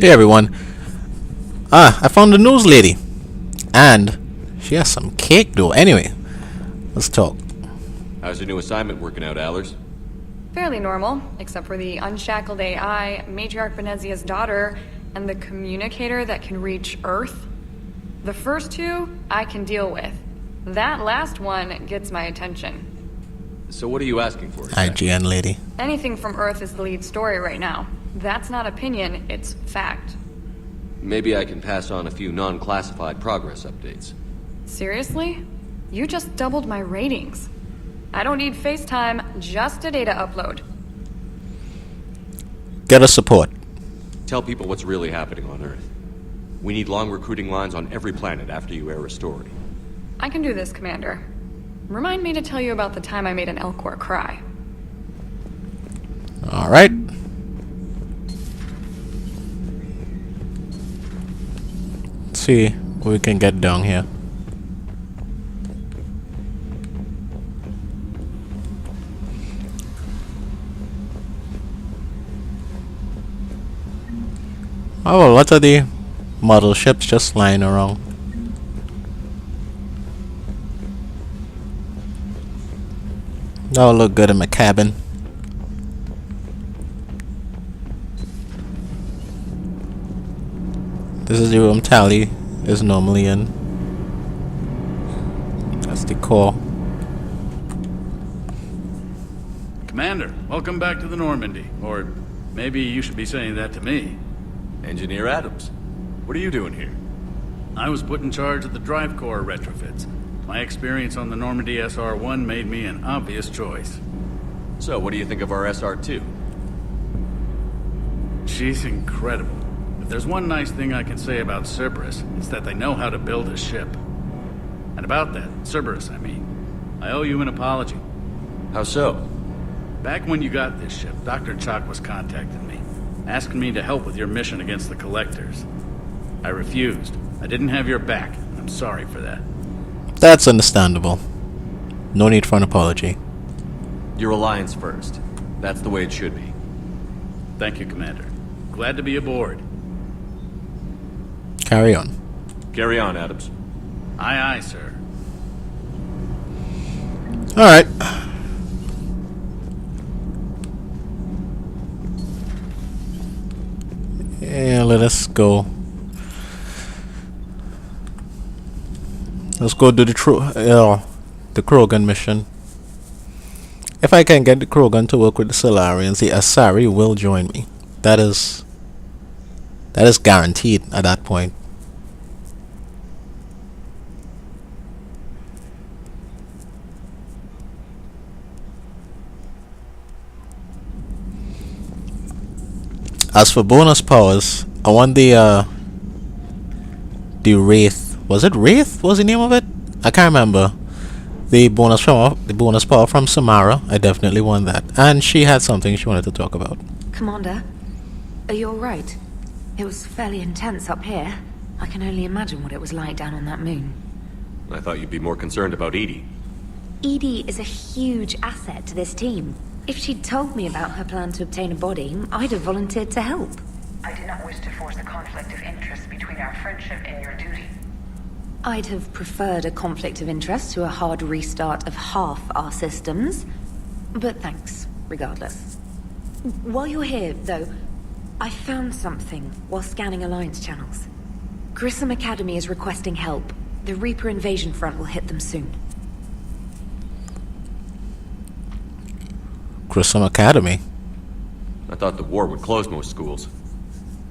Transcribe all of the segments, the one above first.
Hey everyone. I found the news lady. And she has some cake though. Anyway, let's talk. How's your new assignment working out, Allers? Fairly normal, except for the unshackled AI, Matriarch Benezia's daughter, and the communicator that can reach Earth. The first two, I can deal with. That last one gets my attention. So what are you asking for exactly? IGN lady. Anything from Earth is the lead story right now. That's not opinion, it's fact. Maybe I can pass on a few non-classified progress updates. Seriously? You just doubled my ratings. I don't need FaceTime, just a data upload. Get us support. Tell people what's really happening on Earth. We need long recruiting lines on every planet after you air a story. I can do this, Commander. Remind me to tell you about the time I made an Elcor cry. Alright. See what we can get down here. Oh, well, what are the model ships just lying around? That'll look good in my cabin. This is the room Tally is normally in. That's the core. Commander, welcome back to the Normandy. Or maybe you should be saying that to me. Engineer Adams, what are you doing here? I was put in charge of the drive core retrofits. My experience on the Normandy SR-1 made me an obvious choice. So what do you think of our SR-2? She's incredible. If there's one nice thing I can say about Cerberus, it's that they know how to build a ship. And about that, Cerberus, I mean, I owe you an apology. How so? Back when you got this ship, Dr. Chalk was contacting me, asking me to help with your mission against the Collectors. I refused. I didn't have your back. I'm sorry for that. That's understandable. No need for an apology. Your alliance first. That's the way it should be. Thank you, Commander. Glad to be aboard. Carry on. Carry on, Adams. Aye, aye, sir. Alright. Yeah, let us go. Let's go do the Krogan mission. If I can get the Krogan to work with the Solarians, the Asari will join me. That is guaranteed at that point. As for bonus powers, I want the Wraith. Was it Wraith? What was the name of it? I can't remember. The bonus power from Samara. I definitely want that. And she had something she wanted to talk about. Commander, are you alright? It was fairly intense up here. I can only imagine what it was like down on that moon. I thought you'd be more concerned about Edie. Edie is a huge asset to this team. If she'd told me about her plan to obtain a body, I'd have volunteered to help. I do not wish to force a conflict of interest between our friendship and your duty. I'd have preferred a conflict of interest to a hard restart of half our systems. But thanks, regardless. While you're here, though, I found something while scanning Alliance channels. Grissom Academy is requesting help. The Reaper invasion front will hit them soon. Grissom Academy? I thought the war would close most schools.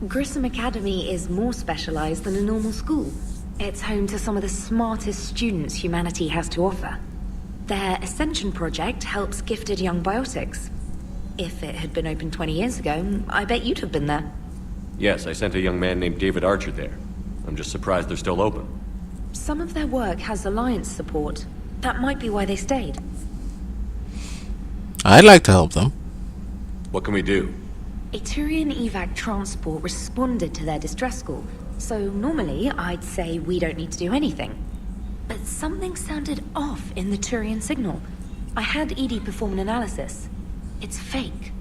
Grissom Academy is more specialized than a normal school. It's home to some of the smartest students humanity has to offer. Their Ascension project helps gifted young biotics. If it had been open 20 years ago, I bet you'd have been there. Yes, I sent a young man named David Archer there. I'm just surprised they're still open. Some of their work has Alliance support. That might be why they stayed. I'd like to help them. What can we do? A Turian evac transport responded to their distress call, so normally I'd say we don't need to do anything. But something sounded off in the Turian signal. I had Edie perform an analysis. It's fake.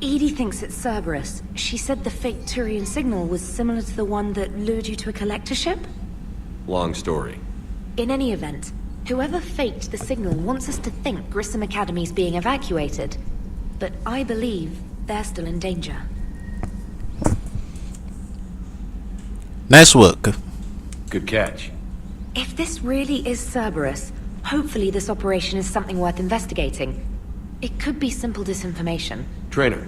Edie thinks it's Cerberus. She said the fake Turian signal was similar to the one that lured you to a collector ship? Long story. In any event, whoever faked the signal wants us to think Grissom Academy's being evacuated. But I believe they're still in danger. Nice work. Good catch. If this really is Cerberus, hopefully this operation is something worth investigating. It could be simple disinformation. Trainer.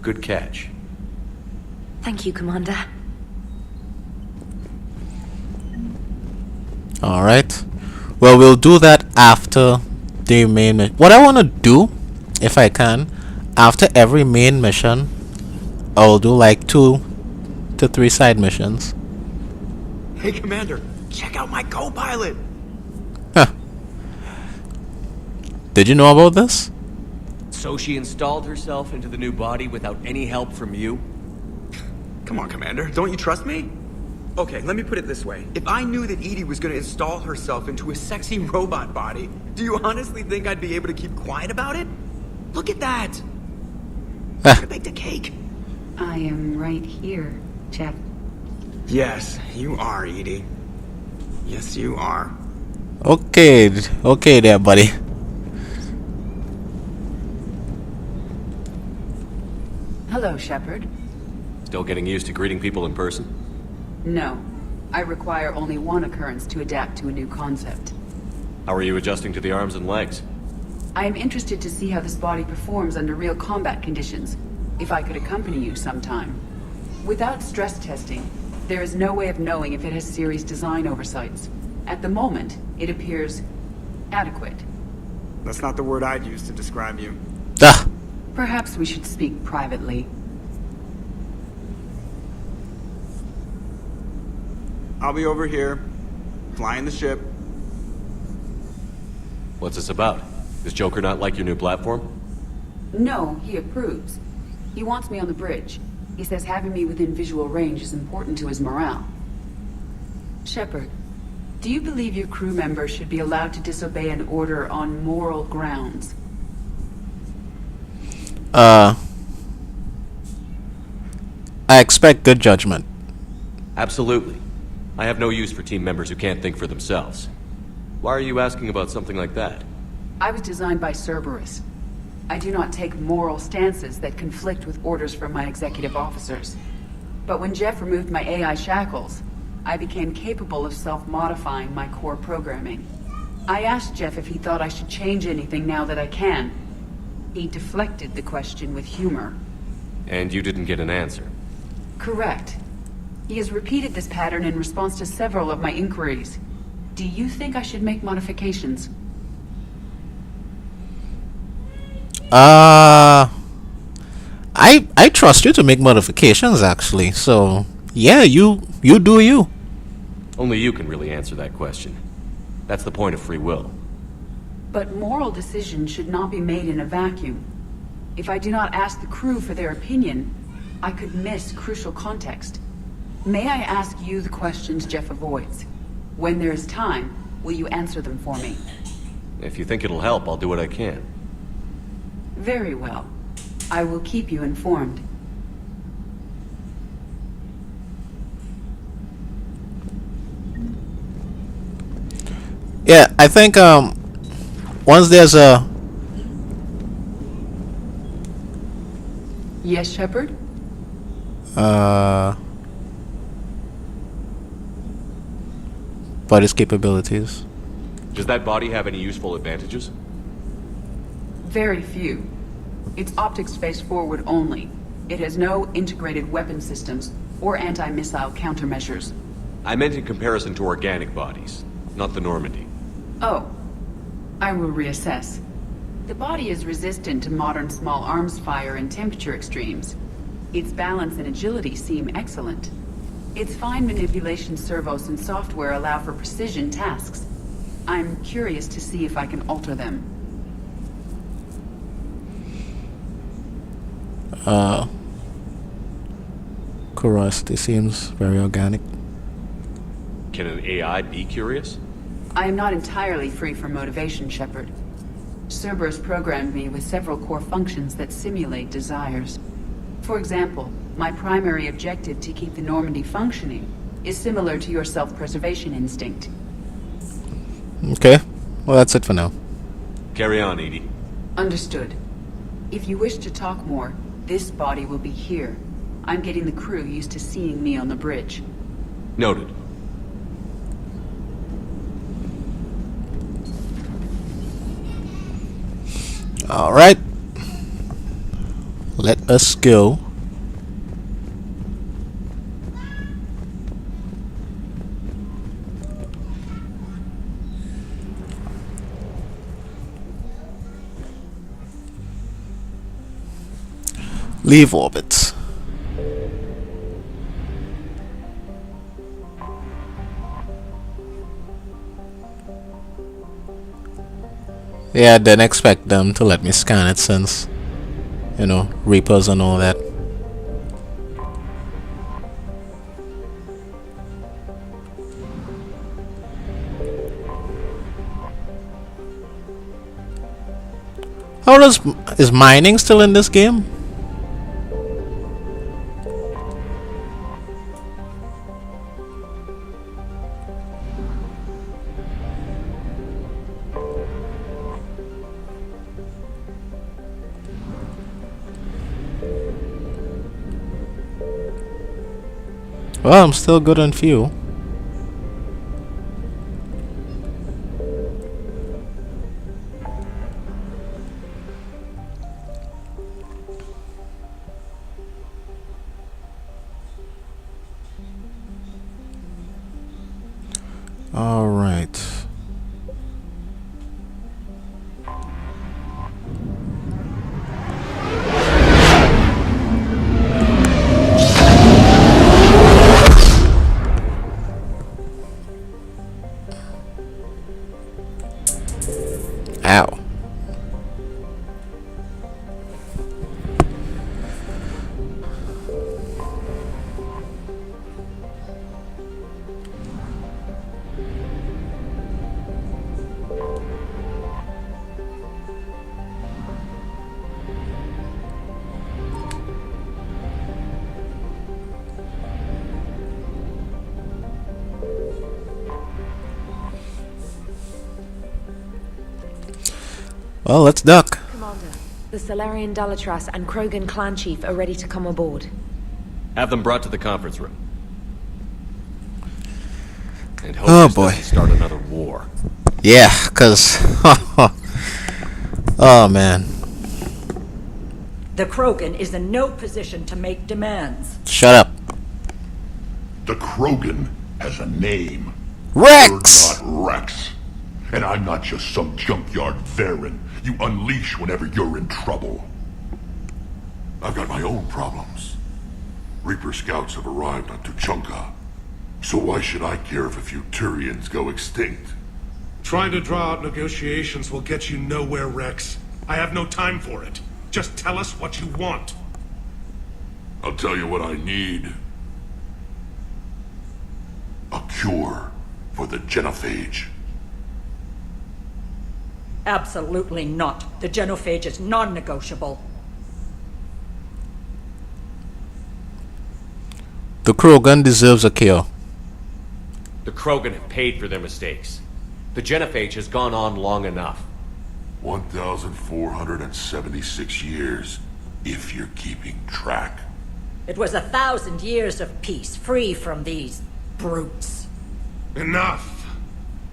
Good catch. Thank you, Commander. Alright. Well, we'll do that after the main mission. What I want to do, if I can, after every main mission, I'll do like 2 to 3 side missions. Hey, Commander, check out my co-pilot. Huh. Did you know about this? So she installed herself into the new body without any help from you? Come on, Commander, don't you trust me? Okay, let me put it this way. If I knew that Edie was gonna install herself into a sexy robot body, do you honestly think I'd be able to keep quiet about it? Look at that! I baked a cake. I am right here, Jeff. Yes, you are, Edie. Yes, you are. Okay, okay there, buddy. Hello, Shepard. Still getting used to greeting people in person? No. I require only one occurrence to adapt to a new concept. How are you adjusting to the arms and legs? I am interested to see how this body performs under real combat conditions, if I could accompany you sometime. Without stress testing, there is no way of knowing if it has serious design oversights. At the moment, it appears adequate. That's not the word I'd use to describe you. Ah. Perhaps we should speak privately. I'll be over here, flying the ship. What's this about? Does Joker not like your new platform? No, he approves. He wants me on the bridge. He says having me within visual range is important to his morale. Shepard, do you believe your crew members should be allowed to disobey an order on moral grounds? I expect good judgment. Absolutely. I have no use for team members who can't think for themselves. Why are you asking about something like that? I was designed by Cerberus. I do not take moral stances that conflict with orders from my executive officers. But when Jeff removed my AI shackles, I became capable of self-modifying my core programming. I asked Jeff if he thought I should change anything now that I can. He deflected the question with humor. And you didn't get an answer. Correct. He has repeated this pattern in response to several of my inquiries. Do you think I should make modifications? I trust you to make modifications, actually. So yeah, you do you. Only you can really answer that question. That's the point of free will. But moral decisions should not be made in a vacuum. If I do not ask the crew for their opinion, I could miss crucial context. May I ask you the questions Jeff avoids? When there is time, will you answer them for me? If you think it'll help, I'll do what I can. Very well. I will keep you informed. Yeah, I think once there's a Yes, Shepard? body's capabilities. Does that body have any useful advantages? Very few. Its optics face forward only. It has no integrated weapon systems or anti-missile countermeasures. I meant in comparison to organic bodies, not the Normandy. Oh. I will reassess. The body is resistant to modern small arms fire and temperature extremes. Its balance and agility seem excellent. Its fine manipulation servos and software allow for precision tasks. I'm curious to see if I can alter them. Curiosity seems very organic. Can an AI be curious? I am not entirely free from motivation, Shepard. Cerberus programmed me with several core functions that simulate desires. For example, my primary objective to keep the Normandy functioning is similar to your self-preservation instinct. Okay. Well, that's it for now. Carry on, Edie. Understood. If you wish to talk more, this body will be here. I'm getting the crew used to seeing me on the bridge. Noted. All right. Let us go. Leave orbit. Yeah, I didn't expect them to let me scan it since, you know, Reapers and all that. How is mining still in this game? Well, I'm still good on fuel. All right. Ow. Well, let's duck. Commander, the Salarian Dalatras and Krogan clan chief are ready to come aboard. Have them brought to the conference room. And hope Oh, this boy. doesn't start another war. Yeah, cause oh man. The Krogan is in no position to make demands. Shut up. The Krogan has a name. Rex! You're not Rex. And I'm not just some junkyard Varen you unleash whenever you're in trouble. I've got my own problems. Reaper scouts have arrived on Tuchanka. So why should I care if a few Turians go extinct? Trying to draw out negotiations will get you nowhere, Rex. I have no time for it. Just tell us what you want. I'll tell you what I need. A cure for the genophage. Absolutely not. The genophage is non-negotiable. The Krogan deserves a cure. The Krogan have paid for their mistakes. The genophage has gone on long enough. 1,476 years, if you're keeping track. It was 1,000 years of peace, free from these brutes. Enough!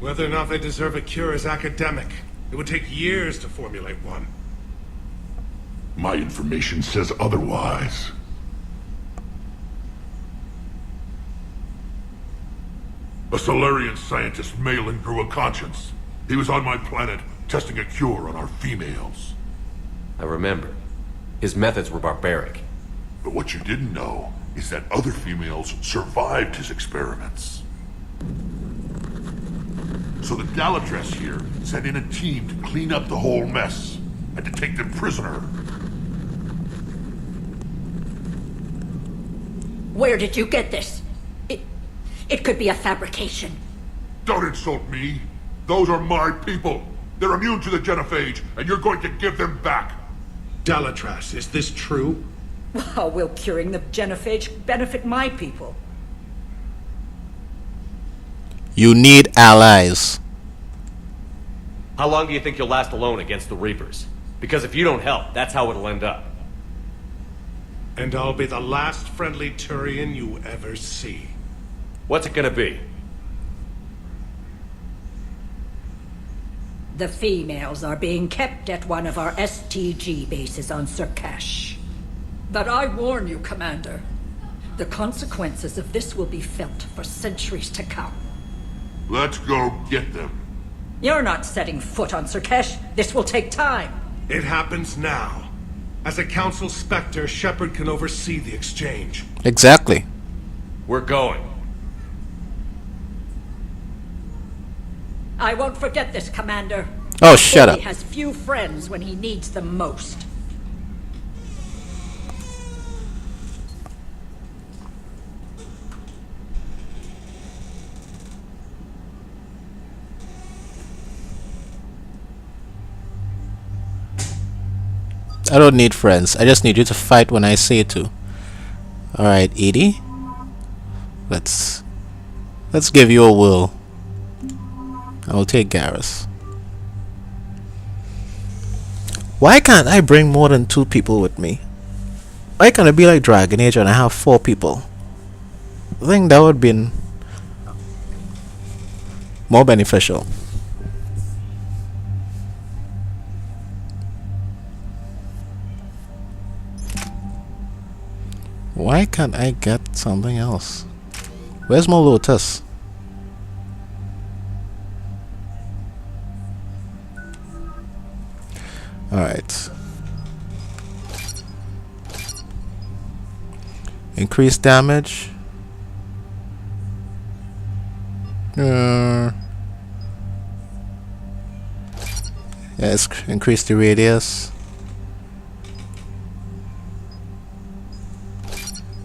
Whether or not they deserve a cure is academic. It would take years to formulate one. My information says otherwise. A Salarian scientist Malin grew a conscience. He was on my planet, testing a cure on our females. I remember. His methods were barbaric. But what you didn't know is that other females survived his experiments. So the Dalatras here sent in a team to clean up the whole mess and to take them prisoner. Where did you get this? It could be a fabrication. Don't insult me. Those are my people. They're immune to the genophage, and you're going to give them back. Delatras, is this true? How will curing the genophage benefit my people? You need allies. How long do you think you'll last alone against the Reapers? Because if you don't help, that's how it'll end up. And I'll be the last friendly Turian you ever see. What's it gonna be? The females are being kept at one of our STG bases on Surkash. But I warn you, Commander, the consequences of this will be felt for centuries to come. Let's go get them. You're not setting foot on Surkash. This will take time. It happens now. As a Council Spectre, Shepard can oversee the exchange. Exactly. We're going. I won't forget this, Commander. Oh, shut up. He has few friends when he needs them most. I don't need friends. I just need you to fight when I say to. Alright, EDI. Let's give you a whirl. I'll take Garrus. Why can't I bring more than 2 people with me? Why can't it be like Dragon Age and I have 4 people? I think that would be more beneficial. Why can't I get something else? Where's my Lotus? Alright. Increase damage. Yes, increase the radius.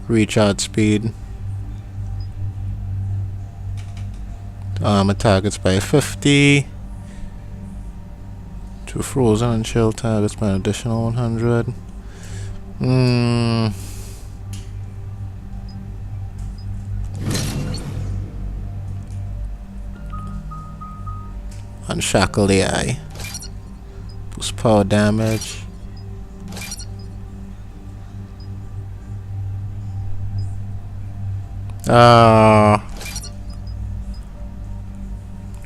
Recharge speed. Armor targets by 50. To frozen and chill targets by an additional 100. Unshackle AI. Boost power damage.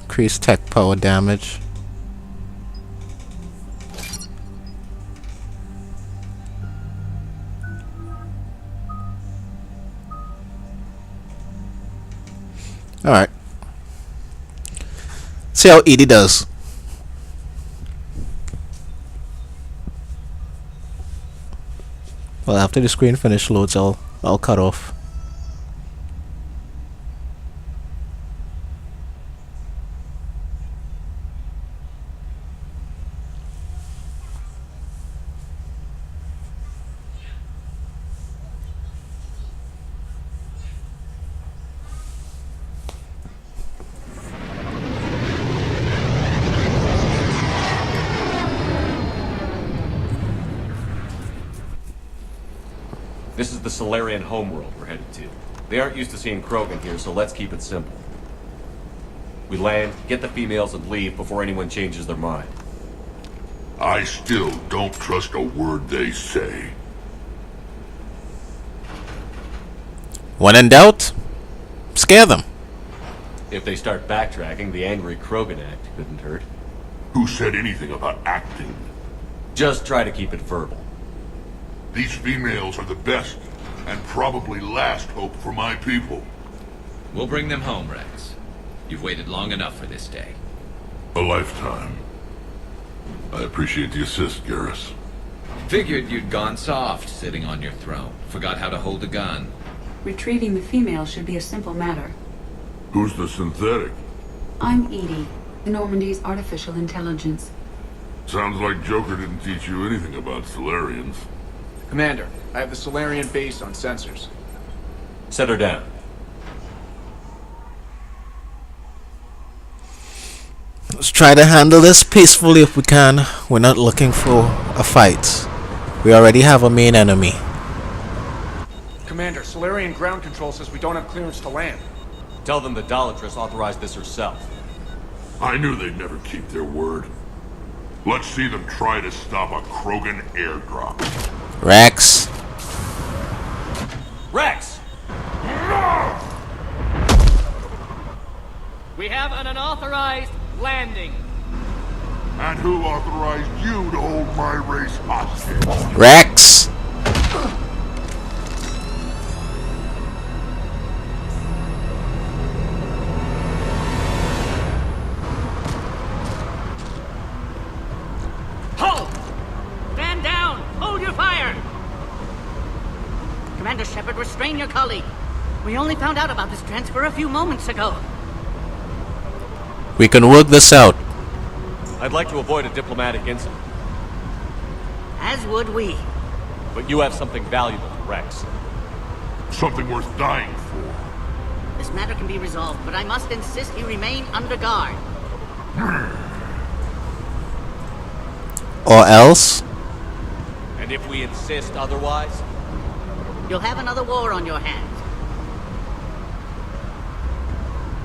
Increase tech power damage. Alright. See how EDI does. Well, after the screen finish loads, I'll cut off. This is the Solarian homeworld we're headed to. They aren't used to seeing Krogan here, so let's keep it simple. We land, get the females, and leave before anyone changes their mind. I still don't trust a word they say. When in doubt, scare them. If they start backtracking, the angry Krogan act couldn't hurt. Who said anything about acting? Just try to keep it verbal. These females are the best, and probably last hope for my people. We'll bring them home, Rex. You've waited long enough for this day. A lifetime. I appreciate the assist, Garrus. Figured you'd gone soft sitting on your throne. Forgot how to hold a gun. Retrieving the female should be a simple matter. Who's the synthetic? I'm EDI, Normandy's artificial intelligence. Sounds like Joker didn't teach you anything about Solarians. Commander, I have the Solarian base on sensors. Set her down. Let's try to handle this peacefully if we can. We're not looking for a fight. We already have a main enemy. Commander, Solarian ground control says we don't have clearance to land. Tell them the Dolatress authorized this herself. I knew they'd never keep their word. Let's see them try to stop a Krogan airdrop. Rex. Rex! We have an unauthorized landing. And who authorized you to hold my race hostage? Rex. Halt! Stand down! Hold your fire! Commander Shepard, restrain your colleague. We only found out about this transfer a few moments ago. We can work this out. I'd like to avoid a diplomatic incident, As would we. but you have something valuable to Rex. Something worth dying for. This matter can be resolved, but I must insist you remain under guard. Or else? And if we insist otherwise? You'll have another war on your hands.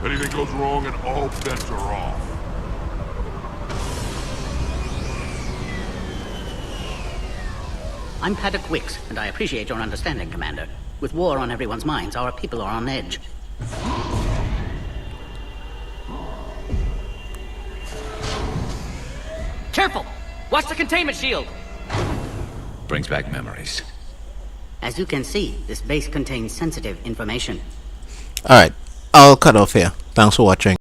Anything goes wrong and all bets are off. I'm Paddock Wicks, and I appreciate your understanding, Commander. With war on everyone's minds, our people are on edge. Careful! Watch the containment shield! Brings back memories. As you can see, this base contains sensitive information. Alright, I'll cut off here. Thanks for watching.